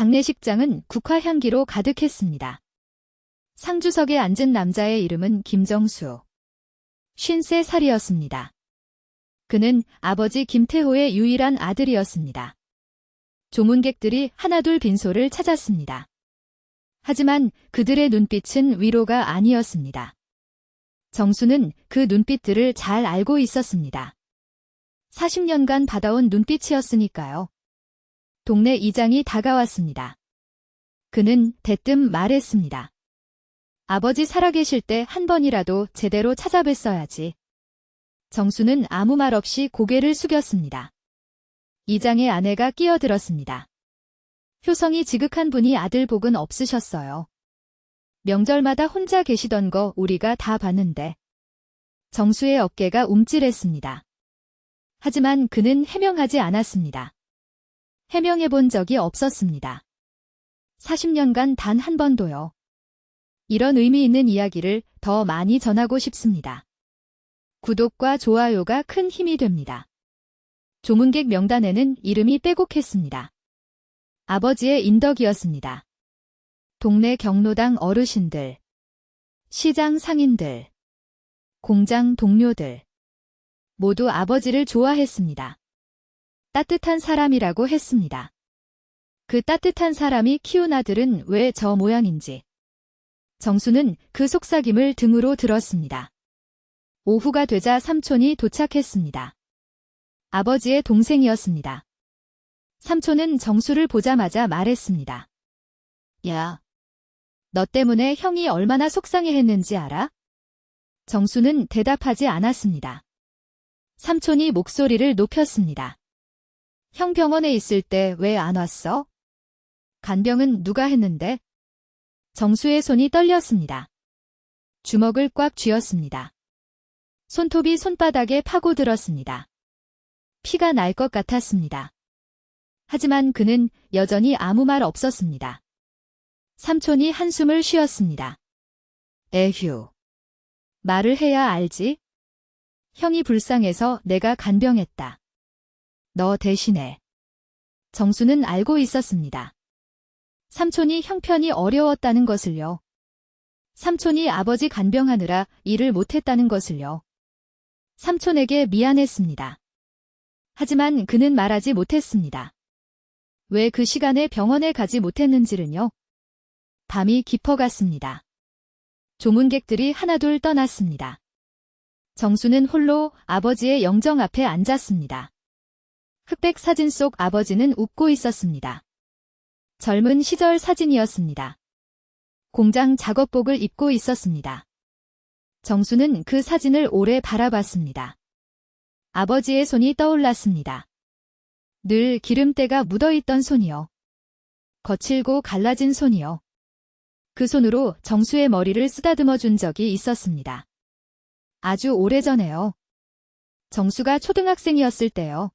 장례식장은 국화 향기로 가득했습니다. 상주석에 앉은 남자의 이름은 김정수. 53살이었습니다. 그는 아버지 김태호의 유일한 아들이었습니다. 조문객들이 하나둘 빈소를 찾았습니다. 하지만 그들의 눈빛은 위로가 아니었습니다. 정수는 그 눈빛들을 잘 알고 있었습니다. 40년간 받아온 눈빛이었으니까요. 동네 이장이 다가왔습니다. 그는 대뜸 말했습니다. 아버지 살아계실 때 한 번이라도 제대로 찾아뵀어야지. 정수는 아무 말 없이 고개를 숙였습니다. 이장의 아내가 끼어들었습니다. 효성이 지극한 분이 아들 복은 없으셨어요. 명절마다 혼자 계시던 거 우리가 다 봤는데. 정수의 어깨가 움찔했습니다. 하지만 그는 해명하지 않았습니다. 해명해 본 적이 없었습니다. 40년간 단 한 번도요. 이런 의미 있는 이야기를 더 많이 전하고 싶습니다. 구독과 좋아요가 큰 힘이 됩니다. 조문객 명단에는 이름이 빼곡했습니다. 아버지의 인덕이었습니다. 동네 경로당 어르신들, 시장 상인들, 공장 동료들 모두 아버지를 좋아했습니다. 따뜻한 사람이라고 했습니다. 그 따뜻한 사람이 키운 아들은 왜 저 모양인지. 정수는 그 속삭임을 등으로 들었습니다. 오후가 되자 삼촌이 도착했습니다. 아버지의 동생이었습니다. 삼촌은 정수를 보자마자 말했습니다. 야, 너 때문에 형이 얼마나 속상해했는지 알아? 정수는 대답하지 않았습니다. 삼촌이 목소리를 높였습니다. 형 병원에 있을 때 왜 안 왔어? 간병은 누가 했는데? 정수의 손이 떨렸습니다. 주먹을 꽉 쥐었습니다. 손톱이 손바닥에 파고들었습니다. 피가 날 것 같았습니다. 하지만 그는 여전히 아무 말 없었습니다. 삼촌이 한숨을 쉬었습니다. 에휴. 말을 해야 알지? 형이 불쌍해서 내가 간병했다. 너 대신에. 정수는 알고 있었습니다. 삼촌이 형편이 어려웠다는 것을요. 삼촌이 아버지 간병하느라 일을 못했다는 것을요. 삼촌에게 미안했습니다. 하지만 그는 말하지 못했습니다. 왜 그 시간에 병원에 가지 못했는지는요. 밤이 깊어갔습니다. 조문객들이 하나둘 떠났습니다. 정수는 홀로 아버지의 영정 앞에 앉았습니다. 흑백 사진 속 아버지는 웃고 있었습니다. 젊은 시절 사진이었습니다. 공장 작업복을 입고 있었습니다. 정수는 그 사진을 오래 바라봤습니다. 아버지의 손이 떠올랐습니다. 늘 기름때가 묻어있던 손이요. 거칠고 갈라진 손이요. 그 손으로 정수의 머리를 쓰다듬어 준 적이 있었습니다. 아주 오래전에요. 정수가 초등학생이었을 때요.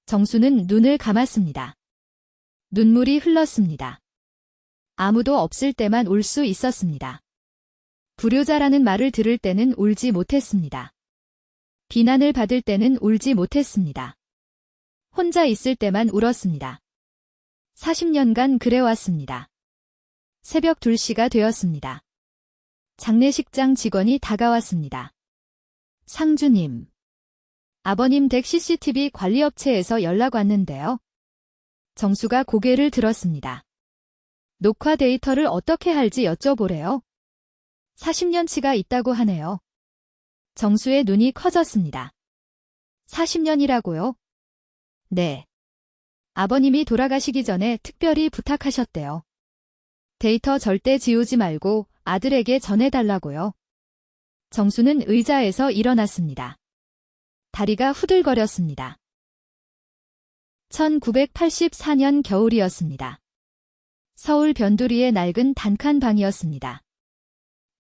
정수는 눈을 감았습니다. 눈물이 흘렀습니다. 아무도 없을 때만 울 수 있었습니다. 불효자라는 말을 들을 때는 울지 못했습니다. 비난을 받을 때는 울지 못했습니다. 혼자 있을 때만 울었습니다. 40년간 그래왔습니다. 새벽 2시가 되었습니다. 장례식장 직원이 다가왔습니다. 상주님. 아버님 댁 CCTV 관리업체에서 연락 왔는데요. 정수가 고개를 들었습니다. 녹화 데이터를 어떻게 할지 여쭤보래요. 40년치가 있다고 하네요. 정수의 눈이 커졌습니다. 40년이라고요? 네. 아버님이 돌아가시기 전에 특별히 부탁하셨대요. 데이터 절대 지우지 말고 아들에게 전해달라고요. 정수는 의자에서 일어났습니다. 다리가 후들거렸습니다. 1984년 겨울이었습니다. 서울 변두리의 낡은 단칸 방이었습니다.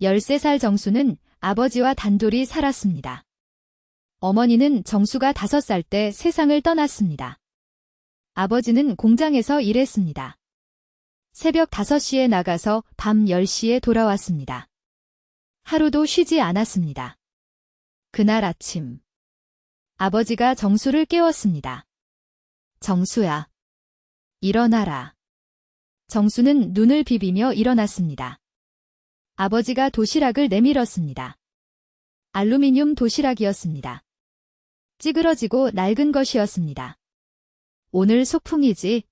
13살 정수는 아버지와 단둘이 살았습니다. 어머니는 정수가 5살 때 세상을 떠났습니다. 아버지는 공장에서 일했습니다. 새벽 5시에 나가서 밤 10시에 돌아왔습니다. 하루도 쉬지 않았습니다. 그날 아침 아버지가 정수를 깨웠습니다. 정수야, 일어나라. 정수는 눈을 비비며 일어났습니다. 아버지가 도시락을 내밀었습니다. 알루미늄 도시락이었습니다. 찌그러지고 낡은 것이었습니다. 오늘 소풍이지.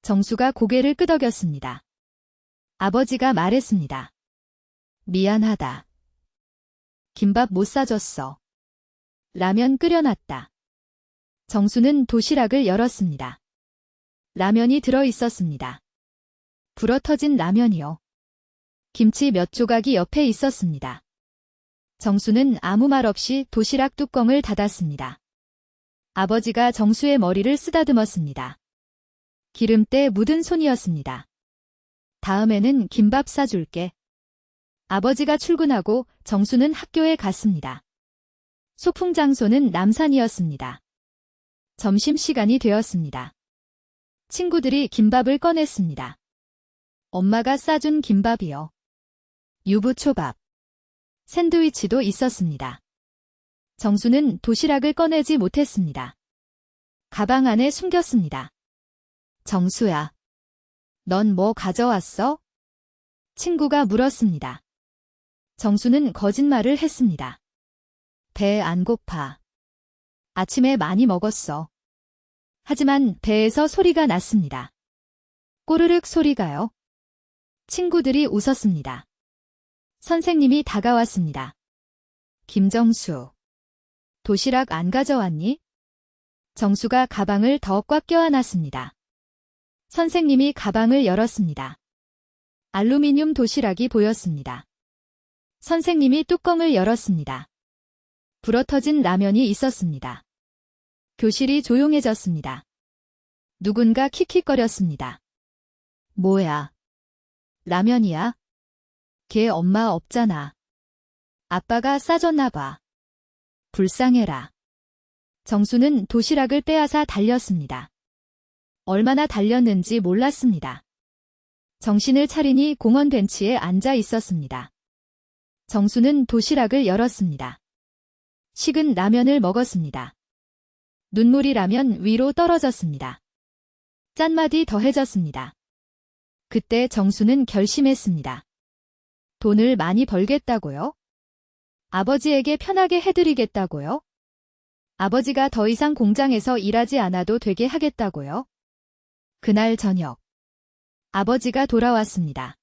정수가 고개를 끄덕였습니다. 아버지가 말했습니다. 미안하다. 김밥 못 사줬어. 라면 끓여놨다. 정수는 도시락을 열었습니다. 라면이 들어 있었습니다. 불어터진 라면이요. 김치 몇 조각이 옆에 있었습니다. 정수는 아무 말 없이 도시락 뚜껑을 닫았습니다. 아버지가 정수의 머리를 쓰다듬었습니다. 기름때 묻은 손이었습니다. 다음에는 김밥 사줄게. 아버지가 출근하고 정수는 학교에 갔습니다. 소풍 장소는 남산이었습니다. 점심시간이 되었습니다. 친구들이 김밥을 꺼냈습니다. 엄마가 싸준 김밥이요. 유부초밥, 샌드위치도 있었습니다. 정수는 도시락을 꺼내지 못했습니다. 가방 안에 숨겼습니다. 정수야, 넌 뭐 가져왔어? 친구가 물었습니다. 정수는 거짓말을 했습니다. 배 안 고파. 아침에 많이 먹었어. 하지만 배에서 소리가 났습니다. 꼬르륵 소리가요. 친구들이 웃었습니다. 선생님이 다가왔습니다. 김정수, 도시락 안 가져왔니? 정수가 가방을 더 꽉 껴안았습니다. 선생님이 가방을 열었습니다. 알루미늄 도시락이 보였습니다. 선생님이 뚜껑을 열었습니다. 불어터진 라면이 있었습니다. 교실이 조용해졌습니다. 누군가 킥킥거렸습니다. 뭐야? 라면이야? 걔 엄마 없잖아. 아빠가 싸줬나 봐. 불쌍해라. 정수는 도시락을 빼앗아 달렸습니다. 얼마나 달렸는지 몰랐습니다. 정신을 차리니 공원 벤치에 앉아 있었습니다. 정수는 도시락을 열었습니다. 식은 라면을 먹었습니다. 눈물이 라면 위로 떨어졌습니다. 짠맛이 더해졌습니다. 그때 정수는 결심했습니다. 돈을 많이 벌겠다고요? 아버지에게 편하게 해드리겠다고요? 아버지가 더 이상 공장에서 일하지 않아도 되게 하겠다고요? 그날 저녁, 아버지가 돌아왔습니다.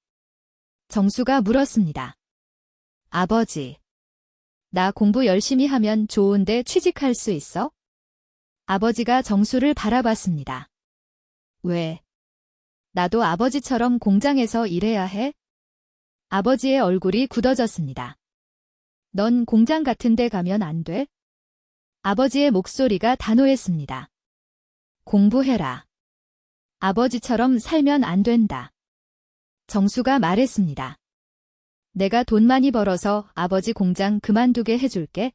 정수가 물었습니다. 아버지, 나 공부 열심히 하면 좋은데 취직할 수 있어? 아버지가 정수를 바라봤습니다. 왜? 나도 아버지처럼 공장에서 일해야 해? 아버지의 얼굴이 굳어졌습니다. 넌 공장 같은 데 가면 안 돼? 아버지의 목소리가 단호했습니다. 공부해라. 아버지처럼 살면 안 된다. 정수가 말했습니다. 내가 돈 많이 벌어서 아버지 공장 그만두게 해줄게.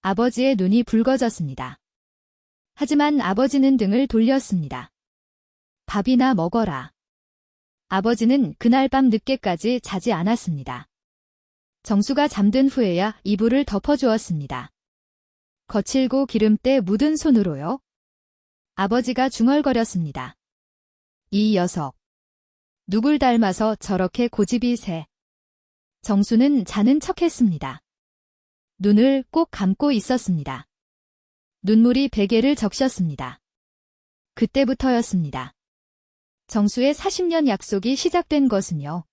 아버지의 눈이 붉어졌습니다. 하지만 아버지는 등을 돌렸습니다. 밥이나 먹어라. 아버지는 그날 밤 늦게까지 자지 않았습니다. 정수가 잠든 후에야 이불을 덮어주었습니다. 거칠고 기름때 묻은 손으로요. 아버지가 중얼거렸습니다. 이 녀석. 누굴 닮아서 저렇게 고집이 세. 정수는 자는 척했습니다. 눈을 꼭 감고 있었습니다. 눈물이 베개를 적셨습니다. 그때부터였습니다. 정수의 40년 약속이 시작된 것은요.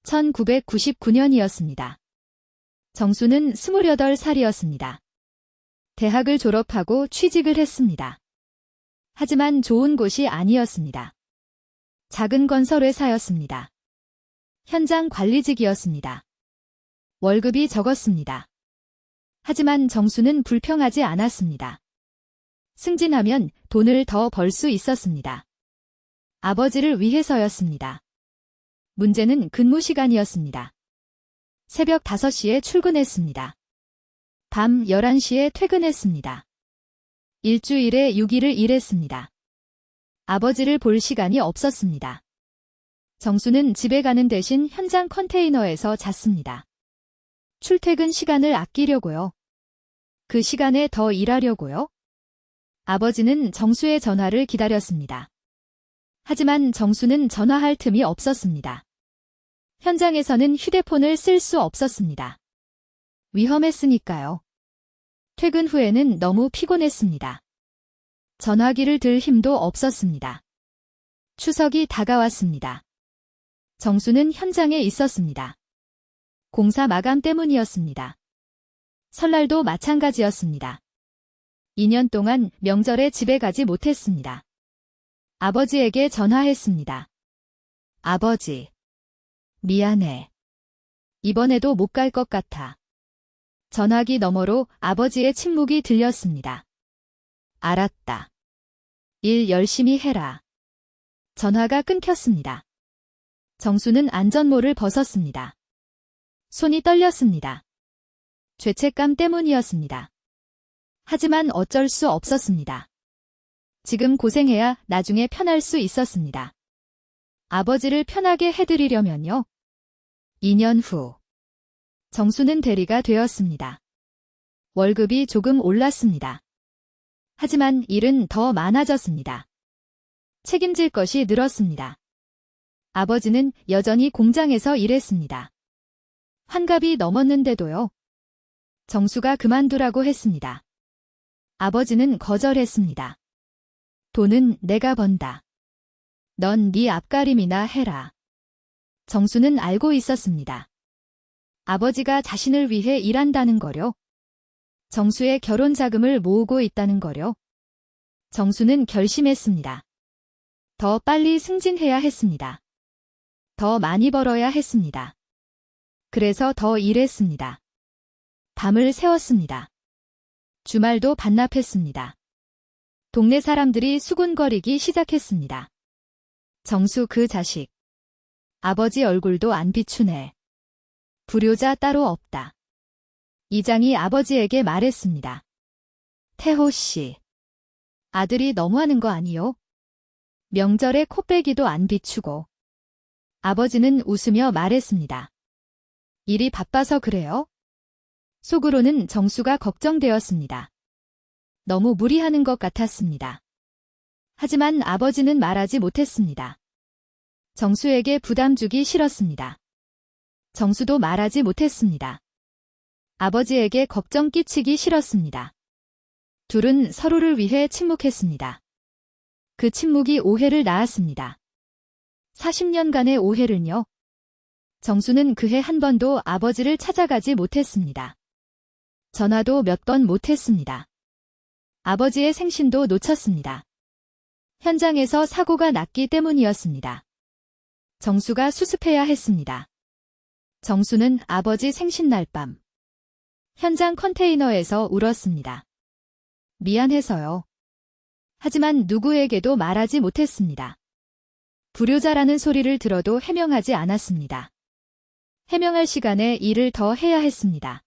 1999년이었습니다. 정수는 28살이었습니다. 대학을 졸업하고 취직을 했습니다. 하지만 좋은 곳이 아니었습니다. 작은 건설회사였습니다. 현장 관리직이었습니다. 월급이 적었습니다. 하지만 정수는 불평하지 않았습니다. 승진하면 돈을 더 벌 수 있었습니다. 아버지를 위해서였습니다. 문제는 근무 시간이었습니다. 새벽 5시에 출근했습니다. 밤 11시에 퇴근했습니다. 일주일에 6일을 일했습니다. 아버지를 볼 시간이 없었습니다. 정수는 집에 가는 대신 현장 컨테이너에서 잤습니다. 출퇴근 시간을 아끼려고요. 그 시간에 더 일하려고요. 아버지는 정수의 전화를 기다렸습니다. 하지만 정수는 전화할 틈이 없었습니다. 현장에서는 휴대폰을 쓸 수 없었습니다. 위험했으니까요. 퇴근 후에는 너무 피곤했습니다. 전화기를 들 힘도 없었습니다. 추석이 다가왔습니다. 정수는 현장에 있었습니다. 공사 마감 때문이었습니다. 설날도 마찬가지였습니다. 2년 동안 명절에 집에 가지 못했습니다. 아버지에게 전화했습니다. 아버지, 미안해. 이번에도 못 갈 것 같아. 전화기 너머로 아버지의 침묵이 들렸습니다. 알았다. 일 열심히 해라. 전화가 끊겼습니다. 정수는 안전모를 벗었습니다. 손이 떨렸습니다. 죄책감 때문이었습니다. 하지만 어쩔 수 없었습니다. 지금 고생해야 나중에 편할 수 있었습니다. 아버지를 편하게 해드리려면요. 2년 후 정수는 대리가 되었습니다. 월급이 조금 올랐습니다. 하지만 일은 더 많아졌습니다. 책임질 것이 늘었습니다. 아버지는 여전히 공장에서 일했습니다. 환갑이 넘었는데도요. 정수가 그만두라고 했습니다. 아버지는 거절했습니다. 돈은 내가 번다. 넌 네 앞가림이나 해라. 정수는 알고 있었습니다. 아버지가 자신을 위해 일한다는 거요. 정수의 결혼 자금을 모으고 있다는 거요. 정수는 결심했습니다. 더 빨리 승진해야 했습니다. 더 많이 벌어야 했습니다. 그래서 더 일했습니다. 밤을 새웠습니다. 주말도 반납했습니다. 동네 사람들이 수군거리기 시작했습니다. 정수 그 자식. 아버지 얼굴도 안 비추네. 불효자 따로 없다. 이장이 아버지에게 말했습니다. 태호 씨. 아들이 너무하는 거 아니요? 명절에 코빼기도 안 비추고. 아버지는 웃으며 말했습니다. 일이 바빠서 그래요? 속으로는 정수가 걱정되었습니다. 너무 무리하는 것 같았습니다. 하지만 아버지는 말하지 못했습니다. 정수에게 부담 주기 싫었습니다. 정수도 말하지 못했습니다. 아버지에게 걱정 끼치기 싫었습니다. 둘은 서로를 위해 침묵했습니다. 그 침묵이 오해를 낳았습니다. 40년간의 오해를요. 정수는 그해 한 번도 아버지를 찾아가지 못했습니다. 전화도 몇 번 못했습니다. 아버지의 생신도 놓쳤습니다. 현장에서 사고가 났기 때문이었습니다. 정수가 수습해야 했습니다. 정수는 아버지 생신날 밤 현장 컨테이너에서 울었습니다. 미안해서요. 하지만 누구에게도 말하지 못했습니다. 불효자라는 소리를 들어도 해명하지 않았습니다. 해명할 시간에 일을 더 해야 했습니다.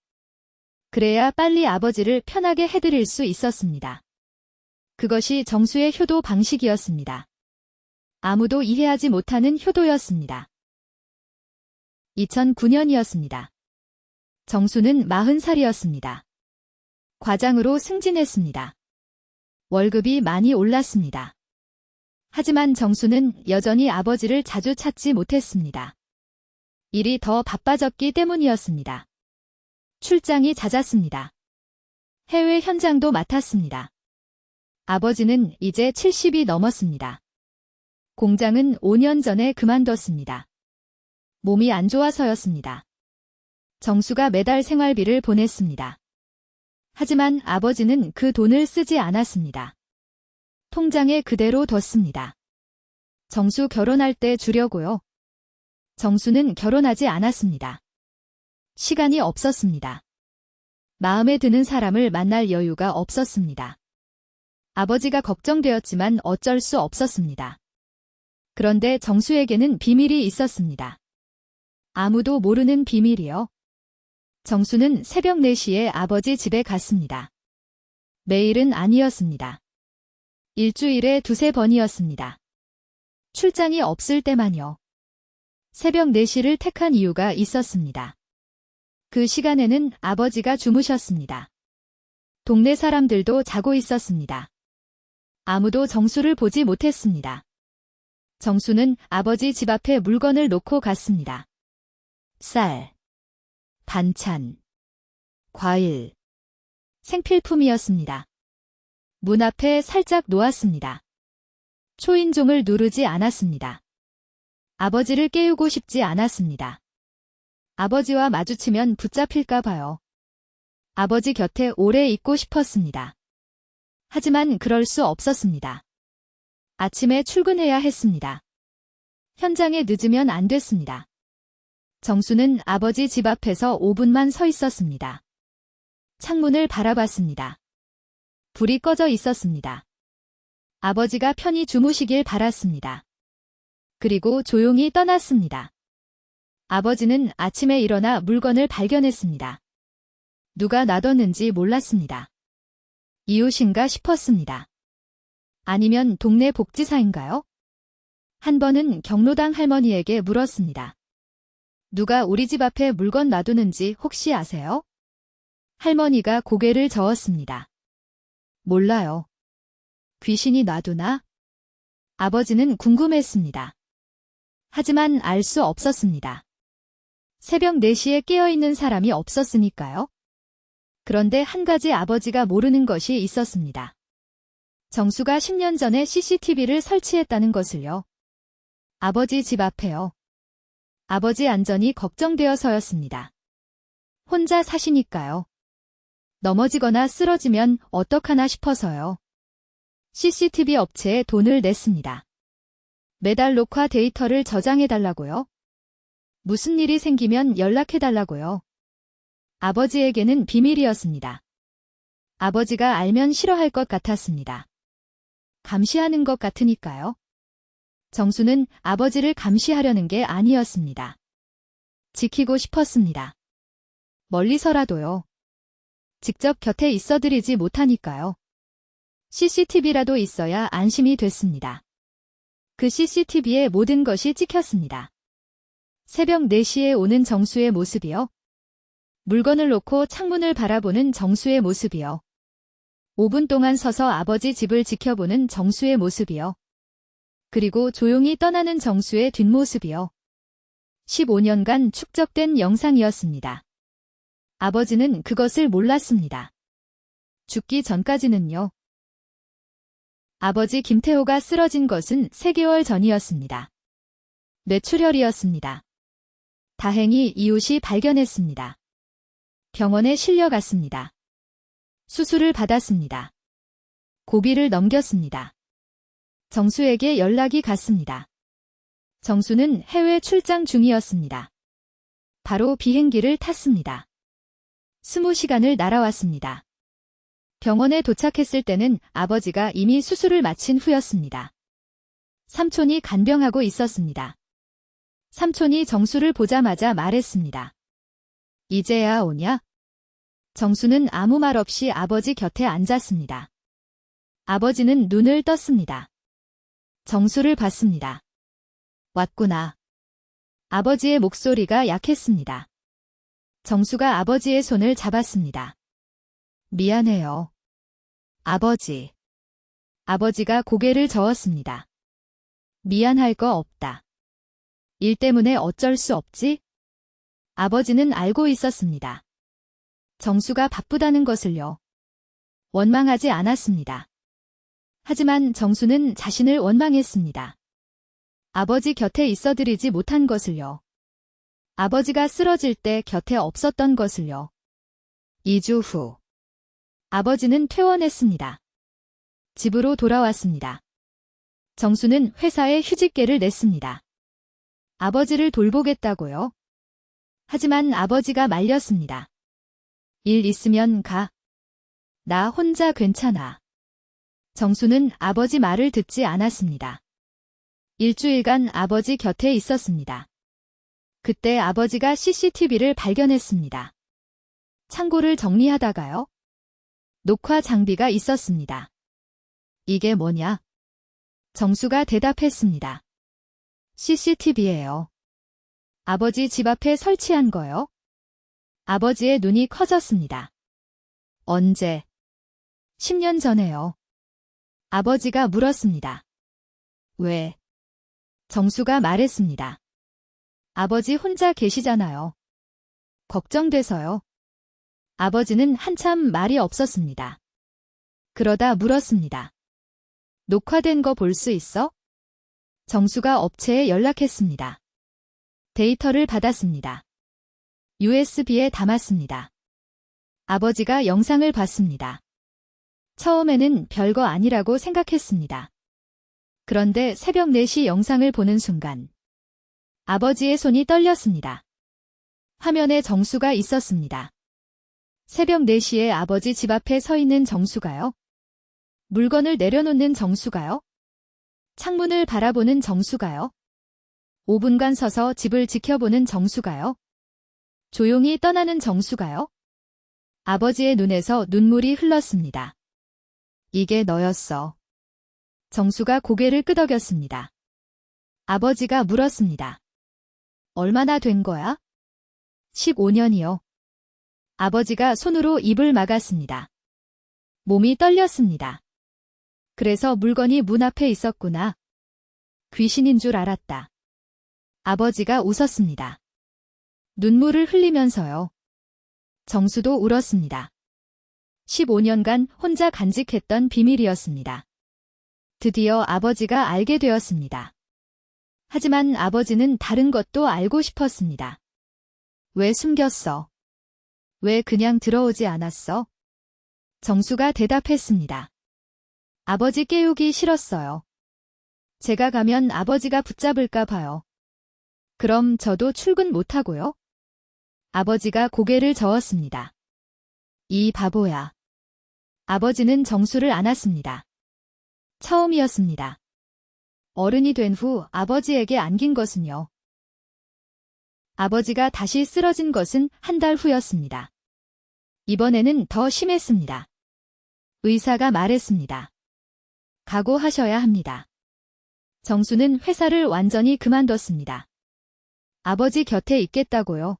그래야 빨리 아버지를 편하게 해드릴 수 있었습니다. 그것이 정수의 효도 방식이었습니다. 아무도 이해하지 못하는 효도였습니다. 2009년이었습니다. 정수는 40살이었습니다. 과장으로 승진했습니다. 월급이 많이 올랐습니다. 하지만 정수는 여전히 아버지를 자주 찾지 못했습니다. 일이 더 바빠졌기 때문이었습니다. 출장이 잦았습니다. 해외 현장도 맡았습니다. 아버지는 이제 70이 넘었습니다. 공장은 5년 전에 그만뒀습니다. 몸이 안 좋아서였습니다. 정수가 매달 생활비를 보냈습니다. 하지만 아버지는 그 돈을 쓰지 않았습니다. 통장에 그대로 뒀습니다. 정수 결혼할 때 주려고요. 정수는 결혼하지 않았습니다. 시간이 없었습니다. 마음에 드는 사람을 만날 여유가 없었습니다. 아버지가 걱정되었지만 어쩔 수 없었습니다. 그런데 정수에게는 비밀이 있었습니다. 아무도 모르는 비밀이요. 정수는 새벽 4시에 아버지 집에 갔습니다. 매일은 아니었습니다. 일주일에 2~3번이었습니다. 출장이 없을 때만요. 새벽 4시를 택한 이유가 있었습니다. 그 시간에는 아버지가 주무셨습니다. 동네 사람들도 자고 있었습니다. 아무도 정수를 보지 못했습니다. 정수는 아버지 집 앞에 물건을 놓고 갔습니다. 쌀, 반찬, 과일, 생필품이었습니다. 문 앞에 살짝 놓았습니다. 초인종을 누르지 않았습니다. 아버지를 깨우고 싶지 않았습니다. 아버지와 마주치면 붙잡힐까 봐요. 아버지 곁에 오래 있고 싶었습니다. 하지만 그럴 수 없었습니다. 아침에 출근해야 했습니다. 현장에 늦으면 안 됐습니다. 정수는 아버지 집 앞에서 5분만 서 있었습니다. 창문을 바라봤습니다. 불이 꺼져 있었습니다. 아버지가 편히 주무시길 바랐습니다. 그리고 조용히 떠났습니다. 아버지는 아침에 일어나 물건을 발견했습니다. 누가 놔뒀는지 몰랐습니다. 이웃인가 싶었습니다. 아니면 동네 복지사인가요? 한 번은 경로당 할머니에게 물었습니다. 누가 우리 집 앞에 물건 놔두는지 혹시 아세요? 할머니가 고개를 저었습니다. 몰라요. 귀신이 놔두나? 아버지는 궁금했습니다. 하지만 알 수 없었습니다. 새벽 4시에 깨어있는 사람이 없었으니까요. 그런데 한 가지 아버지가 모르는 것이 있었습니다. 정수가 10년 전에 CCTV를 설치했다는 것을요. 아버지 집 앞에요. 아버지 안전이 걱정되어서였습니다. 혼자 사시니까요. 넘어지거나 쓰러지면 어떡하나 싶어서요. CCTV 업체에 돈을 냈습니다. 매달 녹화 데이터를 저장해달라고요. 무슨 일이 생기면 연락해달라고요. 아버지에게는 비밀이었습니다. 아버지가 알면 싫어할 것 같았습니다. 감시하는 것 같으니까요. 정수는 아버지를 감시하려는 게 아니었습니다. 지키고 싶었습니다. 멀리서라도요. 직접 곁에 있어드리지 못하니까요. CCTV라도 있어야 안심이 됐습니다. 그 CCTV에 모든 것이 찍혔습니다. 새벽 4시에 오는 정수의 모습이요. 물건을 놓고 창문을 바라보는 정수의 모습이요. 5분 동안 서서 아버지 집을 지켜보는 정수의 모습이요. 그리고 조용히 떠나는 정수의 뒷모습이요. 15년간 축적된 영상이었습니다. 아버지는 그것을 몰랐습니다. 죽기 전까지는요. 아버지 김태호가 쓰러진 것은 3개월 전이었습니다. 뇌출혈이었습니다. 다행히 이웃이 발견했습니다. 병원에 실려갔습니다. 수술을 받았습니다. 고비를 넘겼습니다. 정수에게 연락이 갔습니다. 정수는 해외 출장 중이었습니다. 바로 비행기를 탔습니다. 20시간을 날아왔습니다. 병원에 도착했을 때는 아버지가 이미 수술을 마친 후였습니다. 삼촌이 간병하고 있었습니다. 삼촌이 정수를 보자마자 말했습니다. 이제야 오냐? 정수는 아무 말 없이 아버지 곁에 앉았습니다. 아버지는 눈을 떴습니다. 정수를 봤습니다. 왔구나. 아버지의 목소리가 약했습니다. 정수가 아버지의 손을 잡았습니다. 미안해요. 아버지. 아버지가 고개를 저었습니다. 미안할 거 없다. 일 때문에 어쩔 수 없지? 아버지는 알고 있었습니다. 정수가 바쁘다는 것을요. 원망하지 않았습니다. 하지만 정수는 자신을 원망했습니다. 아버지 곁에 있어드리지 못한 것을요. 아버지가 쓰러질 때 곁에 없었던 것을요. 2주 후 아버지는 퇴원했습니다. 집으로 돌아왔습니다. 정수는 회사에 휴직계를 냈습니다. 아버지를 돌보겠다고요. 하지만 아버지가 말렸습니다. 일 있으면 가. 나 혼자 괜찮아. 정수는 아버지 말을 듣지 않았습니다. 일주일간 아버지 곁에 있었습니다. 그때 아버지가 CCTV를 발견했습니다. 창고를 정리하다가요. 녹화 장비가 있었습니다. 이게 뭐냐? 정수가 대답했습니다. CCTV예요. 아버지 집 앞에 설치한 거요? 아버지의 눈이 커졌습니다. 언제? 10년 전에요. 아버지가 물었습니다. 왜? 정수가 말했습니다. 아버지 혼자 계시잖아요. 걱정돼서요. 아버지는 한참 말이 없었습니다. 그러다 물었습니다. 녹화된 거 볼 수 있어? 정수가 업체에 연락했습니다. 데이터를 받았습니다. USB에 담았습니다. 아버지가 영상을 봤습니다. 처음에는 별거 아니라고 생각했습니다. 그런데 새벽 4시 영상을 보는 순간 아버지의 손이 떨렸습니다. 화면에 정수가 있었습니다. 새벽 4시에 아버지 집 앞에 서 있는 정수가요? 물건을 내려놓는 정수가요? 창문을 바라보는 정수가요? 5분간 서서 집을 지켜보는 정수가요? 조용히 떠나는 정수가요? 아버지의 눈에서 눈물이 흘렀습니다. 이게 너였어. 정수가 고개를 끄덕였습니다. 아버지가 물었습니다. 얼마나 된 거야? 15년이요. 아버지가 손으로 입을 막았습니다. 몸이 떨렸습니다. 그래서 물건이 문 앞에 있었구나. 귀신인 줄 알았다. 아버지가 웃었습니다. 눈물을 흘리면서요. 정수도 울었습니다. 15년간 혼자 간직했던 비밀이었습니다. 드디어 아버지가 알게 되었습니다. 하지만 아버지는 다른 것도 알고 싶었습니다. 왜 숨겼어? 왜 그냥 들어오지 않았어? 정수가 대답했습니다. 아버지 깨우기 싫었어요. 제가 가면 아버지가 붙잡을까 봐요. 그럼 저도 출근 못하고요? 아버지가 고개를 저었습니다. 이 바보야. 아버지는 정수를 안았습니다. 처음이었습니다. 어른이 된 후 아버지에게 안긴 것은요. 아버지가 다시 쓰러진 것은 한 달 후였습니다. 이번에는 더 심했습니다. 의사가 말했습니다. 각오하셔야 합니다. 정수는 회사를 완전히 그만뒀습니다. 아버지 곁에 있겠다고요.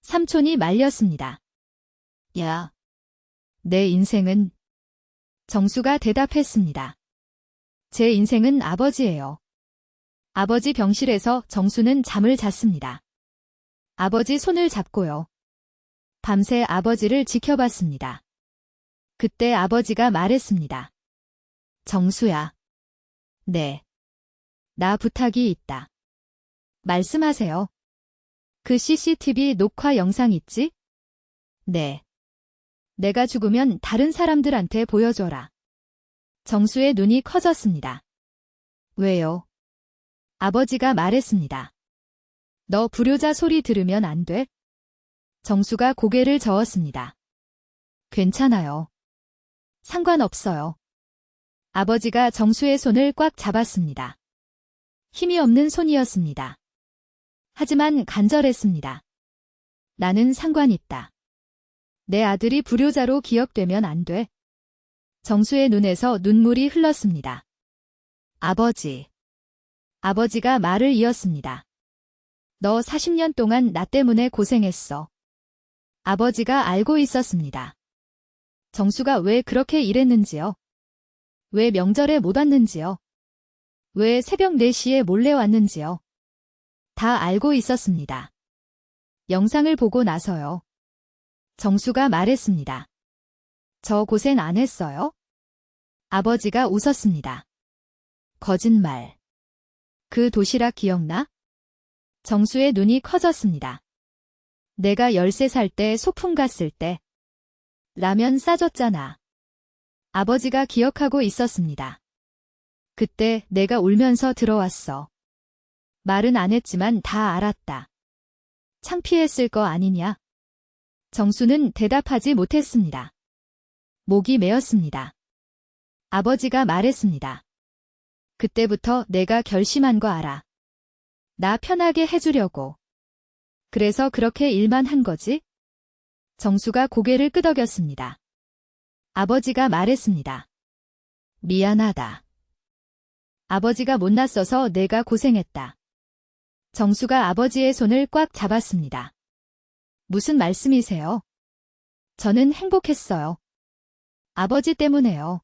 삼촌이 말렸습니다. 야, 내 인생은... 정수가 대답했습니다. 제 인생은 아버지예요. 아버지 병실에서 정수는 잠을 잤습니다. 아버지 손을 잡고요. 밤새 아버지를 지켜봤습니다. 그때 아버지가 말했습니다. 정수야. 네. 나 부탁이 있다. 말씀하세요. 그 CCTV 녹화 영상 있지? 네. 내가 죽으면 다른 사람들한테 보여줘라. 정수의 눈이 커졌습니다. 왜요? 아버지가 말했습니다. 너 불효자 소리 들으면 안 돼? 정수가 고개를 저었습니다. 괜찮아요. 상관없어요. 아버지가 정수의 손을 꽉 잡았습니다. 힘이 없는 손이었습니다. 하지만 간절했습니다. 나는 상관 있다. 내 아들이 불효자로 기억되면 안 돼. 정수의 눈에서 눈물이 흘렀습니다. 아버지. 아버지가 말을 이었습니다. 너 40년 동안 나 때문에 고생했어. 아버지가 알고 있었습니다. 정수가 왜 그렇게 일했는지요? 왜 명절에 못 왔는지요? 왜 새벽 4시에 몰래 왔는지요? 다 알고 있었습니다. 영상을 보고 나서요. 정수가 말했습니다. 저 고생 안 했어요? 아버지가 웃었습니다. 거짓말. 그 도시락 기억나? 정수의 눈이 커졌습니다. 내가 13살 때 소풍 갔을 때 라면 싸줬잖아. 아버지가 기억하고 있었습니다. 그때 내가 울면서 들어왔어. 말은 안 했지만 다 알았다. 창피했을 거 아니냐? 정수는 대답하지 못했습니다. 목이 메었습니다. 아버지가 말했습니다. 그때부터 내가 결심한 거 알아. 나 편하게 해주려고. 그래서 그렇게 일만 한 거지? 정수가 고개를 끄덕였습니다. 아버지가 말했습니다. 미안하다. 아버지가 못났어서 내가 고생했다. 정수가 아버지의 손을 꽉 잡았습니다. 무슨 말씀이세요? 저는 행복했어요. 아버지 때문에요.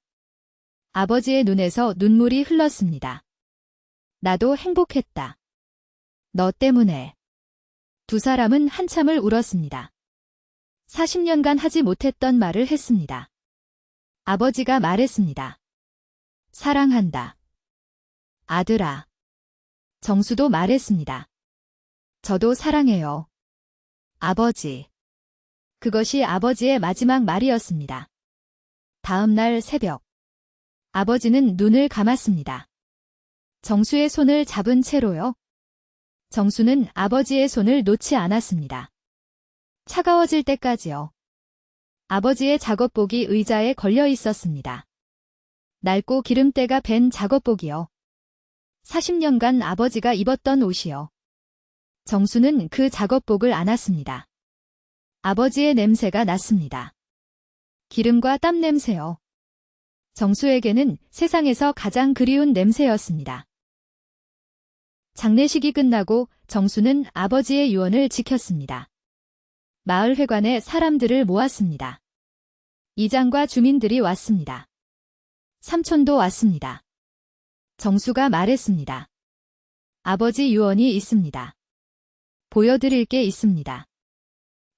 아버지의 눈에서 눈물이 흘렀습니다. 나도 행복했다. 너 때문에. 두 사람은 한참을 울었습니다. 40년간 하지 못했던 말을 했습니다. 아버지가 말했습니다. 사랑한다. 아들아. 정수도 말했습니다. 저도 사랑해요. 아버지. 그것이 아버지의 마지막 말이었습니다. 다음 날 새벽. 아버지는 눈을 감았습니다. 정수의 손을 잡은 채로요. 정수는 아버지의 손을 놓지 않았습니다. 차가워질 때까지요. 아버지의 작업복이 의자에 걸려 있었습니다. 낡고 기름때가 밴 작업복이요. 40년간 아버지가 입었던 옷이요. 정수는 그 작업복을 안았습니다. 아버지의 냄새가 났습니다. 기름과 땀 냄새요. 정수에게는 세상에서 가장 그리운 냄새였습니다. 장례식이 끝나고 정수는 아버지의 유언을 지켰습니다. 마을회관에 사람들을 모았습니다. 이장과 주민들이 왔습니다. 삼촌도 왔습니다. 정수가 말했습니다. 아버지 유언이 있습니다. 보여드릴 게 있습니다.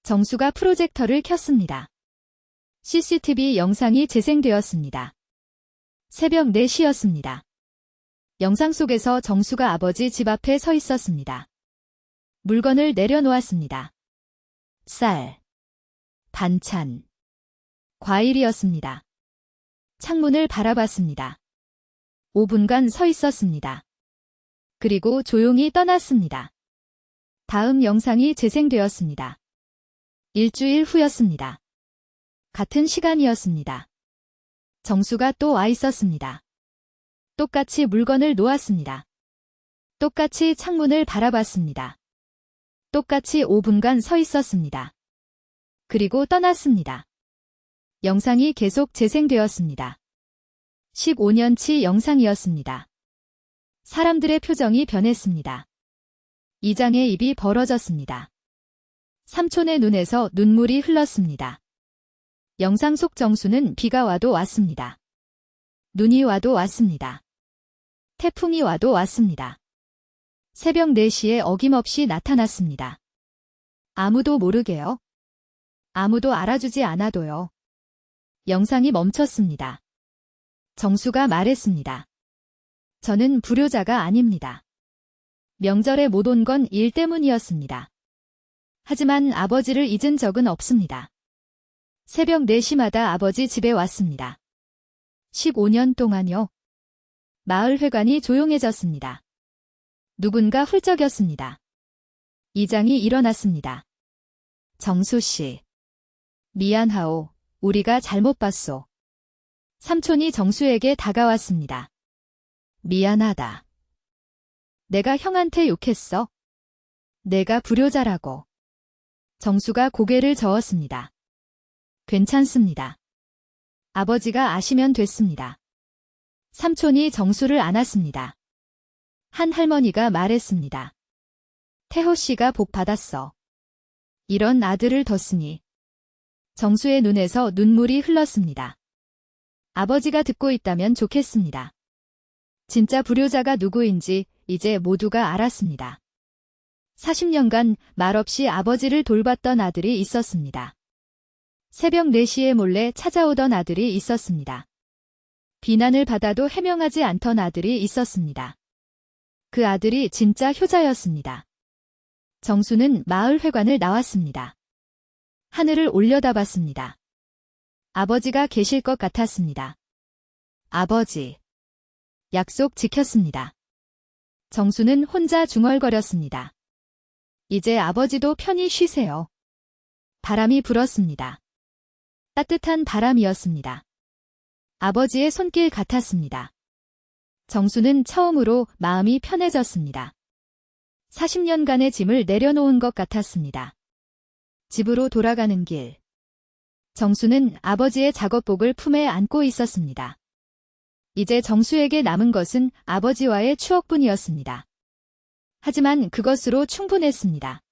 정수가 프로젝터를 켰습니다. CCTV 영상이 재생되었습니다. 새벽 4시였습니다. 영상 속에서 정수가 아버지 집 앞에 서 있었습니다. 물건을 내려놓았습니다. 쌀, 반찬, 과일이었습니다. 창문을 바라봤습니다. 5분간 서 있었습니다. 그리고 조용히 떠났습니다. 다음 영상이 재생되었습니다. 일주일 후였습니다. 같은 시간이었습니다. 정수가 또 와 있었습니다. 똑같이 물건을 놓았습니다. 똑같이 창문을 바라봤습니다. 똑같이 5분간 서 있었습니다. 그리고 떠났습니다. 영상이 계속 재생되었습니다. 15년치 영상이었습니다. 사람들의 표정이 변했습니다. 이장의 입이 벌어졌습니다. 삼촌의 눈에서 눈물이 흘렀습니다. 영상 속 정수는 비가 와도 왔습니다. 눈이 와도 왔습니다. 태풍이 와도 왔습니다. 새벽 4시에 어김없이 나타났습니다. 아무도 모르게요. 아무도 알아주지 않아도요. 영상이 멈췄습니다. 정수가 말했습니다. 저는 불효자가 아닙니다. 명절에 못 온 건 일 때문이었습니다. 하지만 아버지를 잊은 적은 없습니다. 새벽 4시마다 아버지 집에 왔습니다. 15년 동안요. 마을회관이 조용해졌습니다. 누군가 훌쩍였습니다. 이장이 일어났습니다. 정수 씨. 미안하오. 우리가 잘못 봤소. 삼촌이 정수에게 다가왔습니다. 미안하다. 내가 형한테 욕했어. 내가 불효자라고. 정수가 고개를 저었습니다. 괜찮습니다. 아버지가 아시면 됐습니다. 삼촌이 정수를 안았습니다. 한 할머니가 말했습니다. 태호 씨가 복 받았어. 이런 아들을 뒀으니. 정수의 눈에서 눈물이 흘렀습니다. 아버지가 듣고 있다면 좋겠습니다. 진짜 불효자가 누구인지 이제 모두가 알았습니다. 40년간 말없이 아버지를 돌봤던 아들이 있었습니다. 새벽 4시에 몰래 찾아오던 아들이 있었습니다. 비난을 받아도 해명하지 않던 아들이 있었습니다. 그 아들이 진짜 효자였습니다. 정수는 마을회관을 나왔습니다. 하늘을 올려다봤습니다. 아버지가 계실 것 같았습니다. 아버지. 약속 지켰습니다. 정수는 혼자 중얼거렸습니다. 이제 아버지도 편히 쉬세요. 바람이 불었습니다. 따뜻한 바람이었습니다. 아버지의 손길 같았습니다. 정수는 처음으로 마음이 편해졌습니다. 40년간의 짐을 내려놓은 것 같았습니다. 집으로 돌아가는 길. 정수는 아버지의 작업복을 품에 안고 있었습니다. 이제 정수에게 남은 것은 아버지와의 추억뿐이었습니다. 하지만 그것으로 충분했습니다.